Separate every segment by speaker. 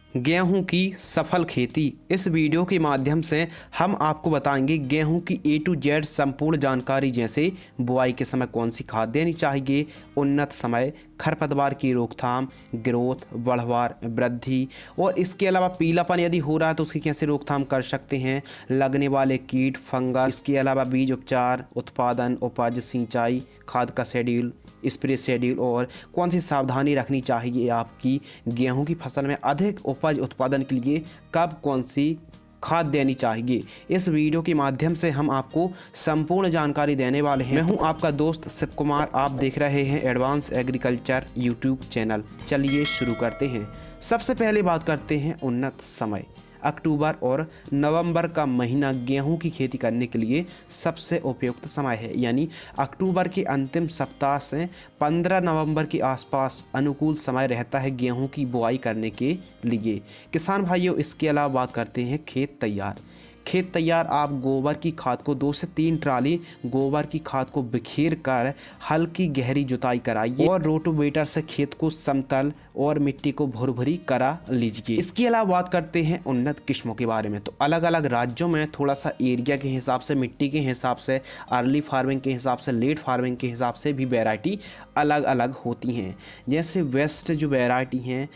Speaker 1: गेहूं की सफल खेती। इस वीडियो के माध्यम से हम आपको बताएंगे गेहूं की A to Z संपूर्ण जानकारी, जैसे बुआई के समय कौन सी खाद देनी चाहिए, उन्नत समय, खरपतवार की रोकथाम, ग्रोथ, बढ़वार, वृद्धि और इसके अलावा पीलापन यदि हो रहा है तो उसकी कैसे रोकथाम कर सकते हैं, लगने वाले कीट, फंगस, इसके अलावा बीज उपचार, उत्पादन, उपज, सिंचाई, खाद का शेड्यूल, स्प्रे शेड्यूल और कौन सी सावधानी रखनी चाहिए आपकी गेहूं की फसल में अधिक उपज उत्पादन के लिए, कब कौन सी खाद देनी चाहिए। इस वीडियो के माध्यम से हम आपको संपूर्ण जानकारी देने वाले हैं। मैं हूं आपका दोस्त शिव कुमार, आप देख रहे हैं एडवांस एग्रीकल्चर यूट्यूब चैनल। चलिए शुरू करते हैं। सबसे पहले बात करते हैं उन्नत समय। अक्टूबर और नवंबर का महीना गेहूं की खेती करने के लिए सबसे उपयुक्त समय है, यानी अक्टूबर के अंतिम सप्ताह से 15 नवंबर के आसपास अनुकूल समय रहता है गेहूं की बुआई करने के लिए। किसान भाइयों, इसके अलावा बात करते हैं खेत तैयार। खेत तैयार, आप गोबर की खाद को 2 से 3 ट्राली गोबर की खाद को बिखेर कर हल्की गहरी जुताई कराइए और रोटोवेटर से खेत को समतल और मिट्टी को भुरभुरी करा लीजिए। इसके अलावा बात करते हैं उन्नत किस्मों के बारे में। तो अलग अलग राज्यों में थोड़ा सा एरिया के हिसाब से, मिट्टी के हिसाब से, अर्ली फार्मिंग के हिसाब से, लेट फार्मिंग के हिसाब से भी वैरायटी अलग अलग होती हैं। जैसे वेस्ट जो वैरायटी हैं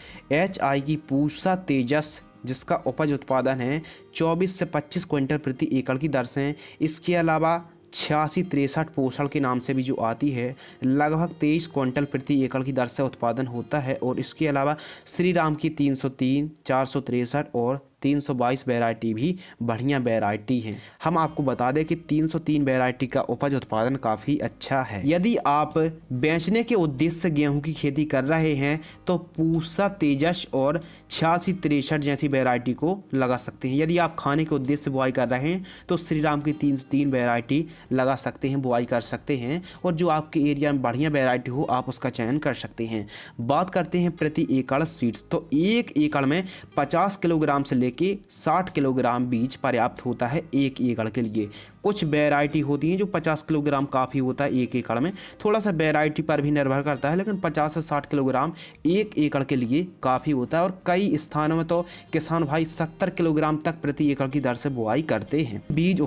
Speaker 1: HI की पूसा तेजस, जिसका उपज उत्पादन है 24 से 25 क्विंटल प्रति एकड़ की दर से। इसके अलावा 8663 पोषण के नाम से भी जो आती है, लगभग 23 क्विंटल प्रति एकड़ की दर से उत्पादन होता है। और इसके अलावा श्री राम की 303, 463 और 322 वैरायटी भी बढ़िया वैरायटी हैं। हम आपको बता दें कि 303 वैरायटी का उपज उत्पादन काफ़ी अच्छा है। यदि आप बेचने के उद्देश्य से गेहूं की खेती कर रहे हैं तो पूसा तेजस और 8663 जैसी वैरायटी को लगा सकते हैं। यदि आप खाने के उद्देश्य से बुआई कर रहे हैं तो श्री राम की 303 वैरायटी लगा सकते हैं, बुआई कर सकते हैं। और जो आपके एरिया में बढ़िया वैरायटी हो आप उसका चयन कर सकते हैं। बात करते हैं प्रति एकड़ सीड्स। तो 1 एकड़ में 50 किलोग्राम से कि 60 किलोग्राम बीज पर्याप्त होता है 1 एकड़ के लिए। कुछ वैरायटी होती हैं जो 50 किलोग्राम काफ़ी होता है 1 एकड़ में, थोड़ा सा वैरायटी पर भी निर्भर करता है, लेकिन 50 से 60 किलोग्राम 1 एकड़ के लिए काफ़ी होता है। और कई स्थानों में तो किसान भाई 70 किलोग्राम तक प्रति एकड़ की दर से बुआई करते हैं। बीज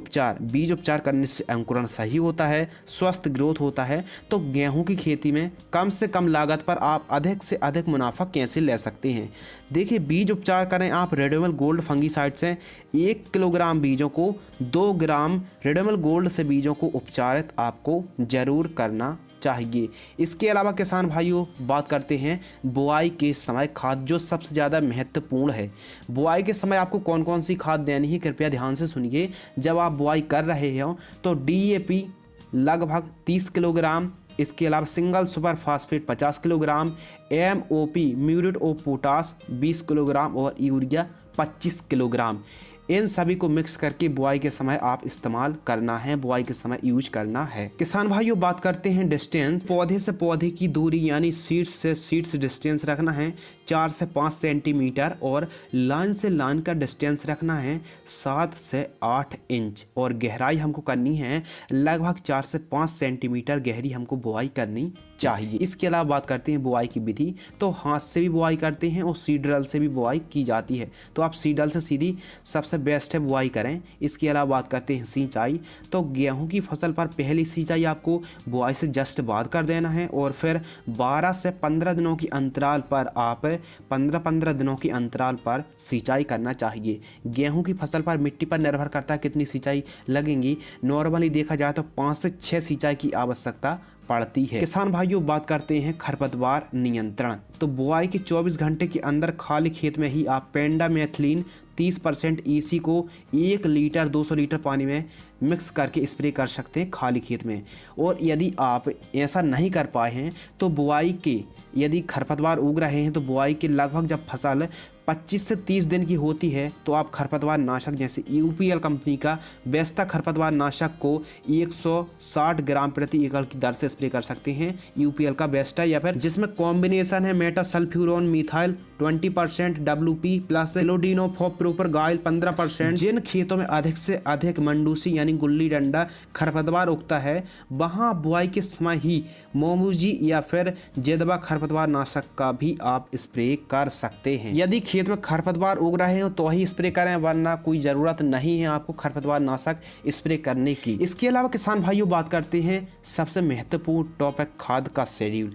Speaker 1: उपचार करने से अंकुरण सही होता है, स्वस्थ ग्रोथ होता है। तो गेहूं की खेती में कम से कम लागत पर आप अधिक से अधिक मुनाफा कैसे ले सकते हैं। देखिए, बीज उपचार करें आप रेडोमल गोल्ड फंगीसाइड से। 1 किलोग्राम बीजों को 2 ग्राम रेडोमल गोल्ड से बीजों को उपचारित आपको जरूर करना चाहिए। इसके अलावा किसान भाइयों, बात करते हैं बुआई के समय खाद, जो सबसे ज़्यादा महत्वपूर्ण है। बुआई के समय आपको कौन कौन सी खाद देनी है, कृपया ध्यान से सुनिए। जब आप बुआई कर रहे हो तो DAP लगभग 30 किलोग्राम, इसके अलावा single super phosphate 50 kilogram, MOP muriate of potash 20 kilogram और यूरिया 25 किलोग्राम, इन सभी को मिक्स करके बुआई के समय आप इस्तेमाल करना है, बुआई के समय यूज करना है। किसान भाइयों, बात करते हैं डिस्टेंस। पौधे से पौधे की दूरी यानी सीड्स से सीड्स डिस्टेंस रखना है 4 से 5 सेंटीमीटर और लाइन से लाइन का डिस्टेंस रखना है 7 से 8 इंच और गहराई हमको करनी है लगभग 4 से 5 सेंटीमीटर गहरी हमको बुआई करनी चाहिए। इसके अलावा बात करते हैं बुआई की विधि। तो हाथ से भी बुआई करते हैं और सीडरल से भी बुआई की जाती है, तो आप सीडरल से सीधी सबसे बेस्ट है बुआई करें। इसके अलावा बात करते हैं सिंचाई। तो गेहूं की फसल पर पहली सिंचाई आपको बुआई से जस्ट बाद कर देना है और फिर 12 से 15 दिनों की अंतराल पर आप 15-15 दिनों की अंतराल पर सिंचाई करना चाहिए। गेहूं की फसल पर मिट्टी पर निर्भर करता है कितनी सिंचाई लगेंगी। नॉर्मली देखा जाए तो 5 से 6 सिंचाई की आवश्यकता पड़ती है। किसान भाइयों, बात करते हैं खरपतवार नियंत्रण। तो बुआई के 24 घंटे के अंदर खाली खेत में ही आप पेंडामेथलिन 30% EC को 1 लीटर 200 लीटर पानी में मिक्स करके स्प्रे कर सकते हैं खाली खेत में। और यदि आप ऐसा नहीं कर पाए हैं तो बुआई के, यदि खरपतवार उग रहे हैं तो बुआई के लगभग जब फसल 25 से 30 दिन की होती है तो आप खरपतवार नाशक जैसे UPL कंपनी का बेस्ता खरपतवार नाशक को 160 ग्राम प्रति एकड़ की दर से स्प्रे कर सकते हैं। UPL का बेस्टा, या फिर जिसमें कॉम्बिनेशन है मेटासल्फ्यूरोन मिथाइल 20%, WP प्लस क्लोडिनोफॉप्रोपर गाइल 15%। जिन खेतों में अधिक से अधिक मंडूसी यानी गुल्ली डंडा खरपतवार उगता है वहां बुआई के समय ही मोमूजी या फिर जेदबा खरपतवार नाशक का भी आप स्प्रे कर सकते हैं। यदि खेत में खरपतवार उग रहे हो तो ही स्प्रे करें, वरना कोई ज़रूरत नहीं है आपको खरपतवार नाशक स्प्रे करने की। इसके अलावा किसान भाइयों बात करते हैं सबसे महत्वपूर्ण टॉपिक खाद का शेड्यूल।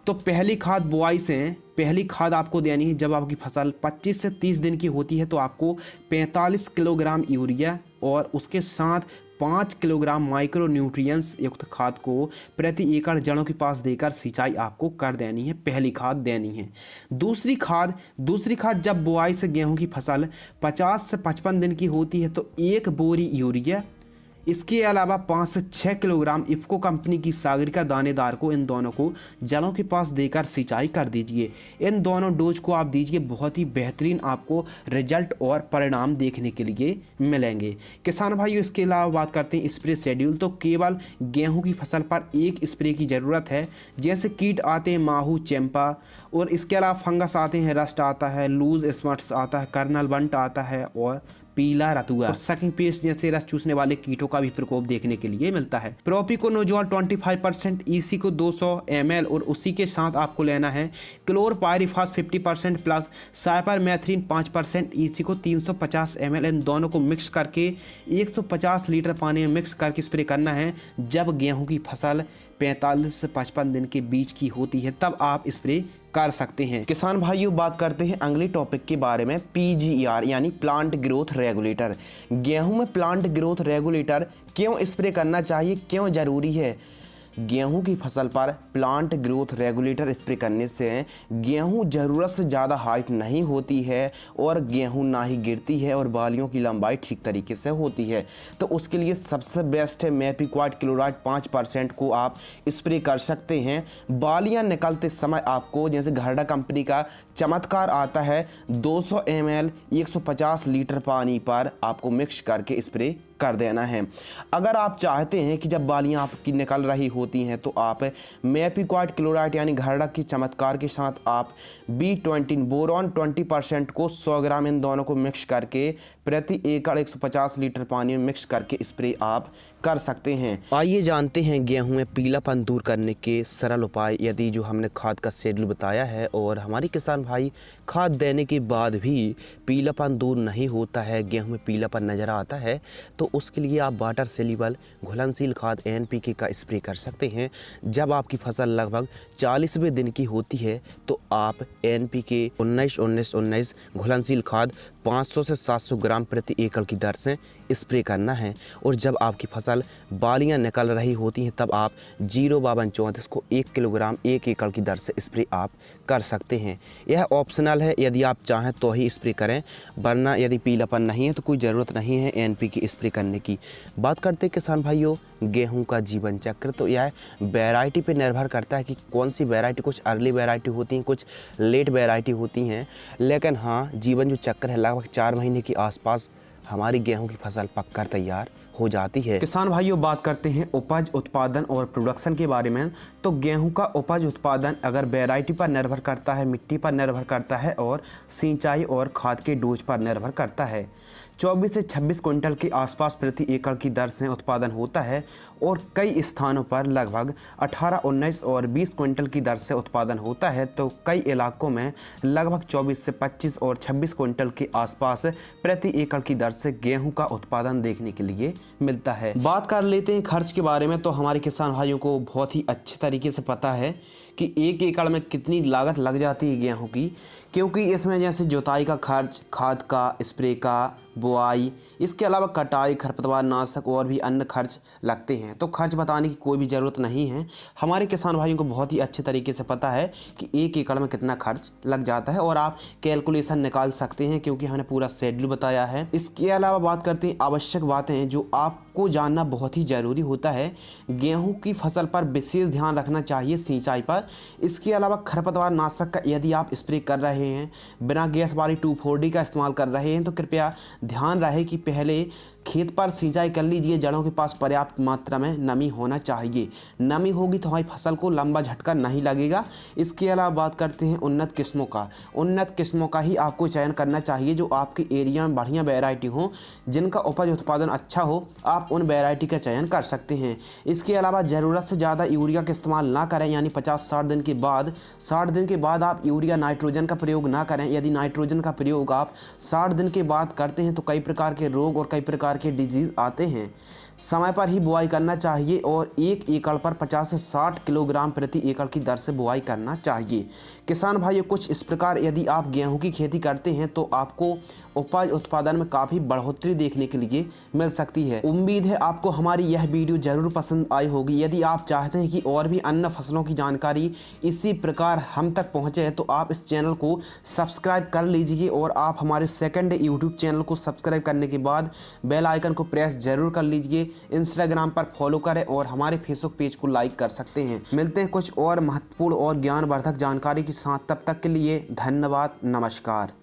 Speaker 1: तो पहली खाद बुआई से पहली खाद आपको देनी है जब आपकी फसल 25 से 30 दिन की होती है, तो आपको 45 किलोग्राम यूरिया और उसके साथ 5 किलोग्राम माइक्रो न्यूट्रिएंट्स युक्त खाद को प्रति एकड़ जड़ों के पास देकर सिंचाई आपको कर देनी है, पहली खाद देनी है। दूसरी खाद जब बुआई से गेहूं की फसल 50 से 55 दिन की होती है तो 1 बोरी यूरिया, इसके अलावा 5 से 6 किलोग्राम इफ्को कंपनी की सागरिका दानेदार को, इन दोनों को जड़ों के पास देकर सिंचाई कर दीजिए। इन दोनों डोज को आप दीजिए, बहुत ही बेहतरीन आपको रिजल्ट और परिणाम देखने के लिए मिलेंगे। किसान भाइयों इसके अलावा बात करते हैं स्प्रे शेड्यूल। तो केवल गेहूं की फसल पर एक स्प्रे की ज़रूरत है। जैसे कीट आते हैं माहू, चैंपा, और इसके अलावा फंगस आते हैं, रस्ट आता है, लूज स्मट्स आता है, कर्नल बंट आता है और पीला रतुआ और सकिंग पेस्ट जैसे रस चूसने वाले कीटों का भी प्रकोप देखने के लिए मिलता है। प्रोपिकोनोजोल 25%, ईसी को 200 ml और उसी के साथ आपको लेना है क्लोरपायरिफास 50% प्लस साइपरमेथ्रिन 5%, ईसी को 350 ml। इन दोनों को मिक्स करके 150 लीटर पानी में मिक्स करके स्प्रे करना है। जब गेहूं की फसल 45 से 55 दिन के बीच की होती है तब आप स्प्रे कर सकते हैं। किसान भाइयों बात करते हैं अगले टॉपिक के बारे में, पीजीआर यानी प्लांट ग्रोथ रेगुलेटर। गेहूं में प्लांट ग्रोथ रेगुलेटर क्यों स्प्रे करना चाहिए, क्यों ज़रूरी है? गेहूं की फसल पर प्लांट ग्रोथ रेगुलेटर स्प्रे करने से गेहूं ज़रूरत से ज़्यादा हाइट नहीं होती है और गेहूं ना ही गिरती है और बालियों की लंबाई ठीक तरीके से होती है। तो उसके लिए सबसे बेस्ट है मेपिक्वाड क्लोराइड 5% को आप स्प्रे कर सकते हैं। बालियां निकलते समय आपको जैसे घरडा कंपनी का चमत्कार आता है, 200 ml 150 लीटर पानी पर आपको मिक्स करके स्प्रे कर देना है। अगर आप चाहते हैं कि जब बालियां आपकी निकल रही होती हैं तो आप मेपिक्वाड क्लोराइड यानी घरडा की चमत्कार के साथ आप B20 बोरॉन 20% को 100 ग्राम, इन दोनों को मिक्स करके प्रति एकड़ 150 लीटर पानी में मिक्स करके स्प्रे आप कर सकते हैं। आइए जानते हैं गेहूं में पीलापन दूर करने के सरल उपाय। यदि जो हमने खाद का शेड्यूल बताया है और हमारे किसान भाई खाद देने के बाद भी पीलापन दूर नहीं होता है, गेहूं में पीलापन नज़र आता है, तो उसके लिए आप वाटर सेल्युबल घुलनशील खाद NPK का स्प्रे कर सकते हैं। जब आपकी फसल लगभग 40वें दिन की होती है तो आप NPK 19-19-19 घुलनशील खाद 500 से 700 ग्राम प्रति एकड़ की दर से स्प्रे करना है। और जब आपकी फसल बालियां निकल रही होती हैं तब आप 05234 को 1 किलोग्राम 1 एकड़ की दर से स्प्रे आप कर सकते हैं। यह ऑप्शनल है, यदि आप चाहें तो ही स्प्रे करें, वरना यदि पीलापन नहीं है तो कोई ज़रूरत नहीं है NPK स्प्रे करने की। बात करते हैं किसान भाइयों गेहूं का जीवन चक्र। तो यह वैरायटी पे निर्भर करता है कि कौन सी वैरायटी, कुछ अर्ली वैरायटी होती हैं, कुछ लेट वैरायटी होती हैं, लेकिन हाँ जीवन जो चक्र है लगभग 4 महीने के आसपास हमारी गेहूं की फसल पककर तैयार हो जाती है। किसान भाइयों बात करते हैं उपज उत्पादन और प्रोडक्शन के बारे में। तो गेहूं का उपज उत्पादन अगर वैरायटी पर निर्भर करता है, मिट्टी पर निर्भर करता है और सिंचाई और खाद के डोज पर निर्भर करता है। 24 से 26 क्विंटल के आसपास प्रति एकड़ की दर से उत्पादन होता है और कई स्थानों पर लगभग 18, 19 और 20 क्विंटल की दर से उत्पादन होता है। तो कई इलाकों में लगभग 24 से 25 और 26 क्विंटल के आसपास प्रति एकड़ की दर से गेहूं का उत्पादन देखने के लिए मिलता है। बात कर लेते हैं खर्च के बारे में। तो हमारे किसान भाइयों को बहुत ही अच्छे तरीके से पता है कि 1 एकड़ में कितनी लागत लग जाती है गेहूं की, क्योंकि इसमें जैसे जुताई का खर्च, खाद का, स्प्रे का, बुआई, इसके अलावा कटाई, खरपतवार नाशक और भी अन्य खर्च लगते हैं। तो खर्च बताने की कोई भी ज़रूरत नहीं है। हमारे किसान भाइयों को बहुत ही अच्छे तरीके से पता है कि 1 एकड़ में कितना खर्च लग जाता है और आप कैलकुलेशन निकाल सकते हैं क्योंकि हमने पूरा शेड्यूल बताया है। इसके अलावा बात करते हैं आवश्यक बातें जो आपको जानना बहुत ही ज़रूरी होता है। गेहूँ की फसल पर विशेष ध्यान रखना चाहिए सिंचाई पर। इसके अलावा खरपतवार नाशक का यदि आप स्प्रे कर रहे हैं, बिना गैस वाली 2,4-D का इस्तेमाल कर रहे हैं, तो कृपया ध्यान रहे कि पहले खेत पर सिंचाई कर लीजिए। जड़ों के पास पर्याप्त मात्रा में नमी होना चाहिए। नमी होगी तो हमारी फसल को लंबा झटका नहीं लगेगा। इसके अलावा बात करते हैं उन्नत किस्मों का। उन्नत किस्मों का ही आपको चयन करना चाहिए जो आपके एरिया में बढ़िया वैरायटी हो, जिनका उपज उत्पादन अच्छा हो, आप उन वैरायटी का चयन कर सकते हैं। इसके अलावा ज़रूरत से ज़्यादा यूरिया का इस्तेमाल ना करें, यानी 50 60 दिन के बाद 60 दिन के बाद आप यूरिया नाइट्रोजन का प्रयोग ना करें। यदि नाइट्रोजन का प्रयोग आप 60 दिन के बाद करते हैं तो कई प्रकार के रोग और कई प्रकार के डिजीज़ आते हैं। समय पर ही बुआई करना चाहिए और 1 एकड़ पर 50 से 60 किलोग्राम प्रति एकड़ की दर से बुआई करना चाहिए। किसान भाइयों, कुछ इस प्रकार यदि आप गेहूं की खेती करते हैं तो आपको उपज उत्पादन में काफ़ी बढ़ोतरी देखने के लिए मिल सकती है। उम्मीद है आपको हमारी यह वीडियो ज़रूर पसंद आई होगी। यदि आप चाहते हैं कि और भी अन्य फसलों की जानकारी इसी प्रकार हम तक पहुँचे तो आप इस चैनल को सब्सक्राइब कर लीजिए और आप हमारे सेकंड यूट्यूब चैनल को सब्सक्राइब करने के बाद बेल आइकन को प्रेस ज़रूर कर लीजिए। इंस्टाग्राम पर फॉलो करें और हमारे फेसबुक पेज को लाइक कर सकते हैं। मिलते हैं कुछ और महत्वपूर्ण और ज्ञानवर्धक जानकारी के साथ, तब तक के लिए धन्यवाद, नमस्कार।